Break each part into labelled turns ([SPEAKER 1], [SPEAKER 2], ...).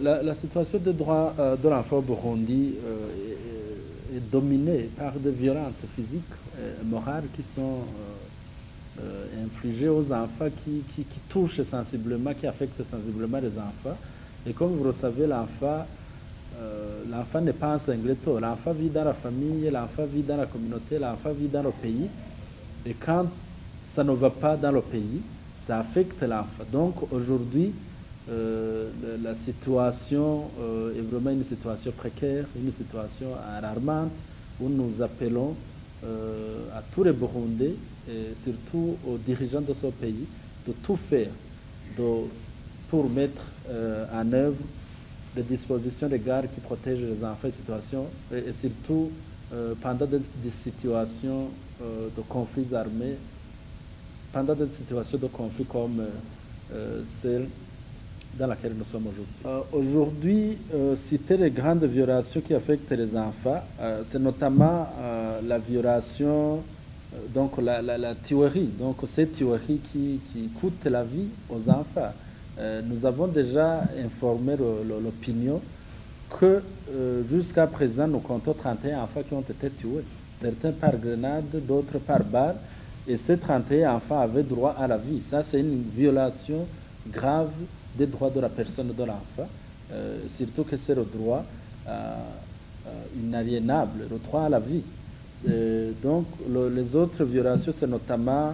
[SPEAKER 1] La situation des droits de l'enfant au Burundi est dominée par des violences physiques et morales qui sont infligées aux enfants, qui touchent sensiblement, qui affectent sensiblement les enfants. Et comme vous le savez, l'enfant n'est pas un singleton. L'enfant vit dans la famille, l'enfant vit dans la communauté, l'enfant vit dans le pays. Et quand ça ne va pas dans le pays, ça affecte l'enfant. Donc aujourd'hui, la situation est vraiment une situation précaire, une situation alarmante où nous appelons à tous les Burundais et surtout aux dirigeants de ce pays de tout faire pour mettre en œuvre des dispositions légales qui protègent les enfants et surtout pendant des situations de conflits armés, pendant des situations de conflits comme celle dans laquelle nous sommes aujourd'hui. Aujourd'hui, citer les grandes violations qui affectent les enfants, c'est notamment la violation, donc la tuerie, donc cette tuerie qui coûte la vie aux enfants. Nous avons déjà informé l'opinion que jusqu'à présent, nous comptons 31 enfants qui ont été tués, certains par grenade, d'autres par balle, et ces 31 enfants avaient droit à la vie. Ça, c'est une violation grave des droits de la personne de l'enfant, surtout que c'est le droit inaliénable, le droit à la vie. Donc, les autres violations, c'est notamment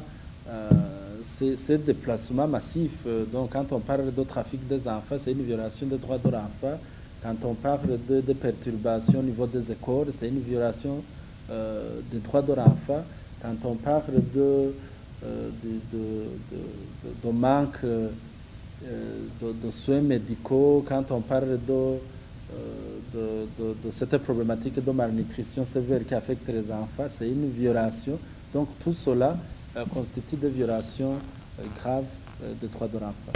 [SPEAKER 1] ces déplacements massifs. Donc, quand on parle de trafic des enfants, c'est une violation des droits de l'enfant. Quand on parle de perturbations au niveau des écoles, c'est une violation des droits de l'enfant. Quand on parle de manque de soins médicaux, quand on parle de cette problématique de malnutrition sévère qui affecte les enfants, c'est une violation. Donc tout cela constitue des violations graves des droits de l'enfant.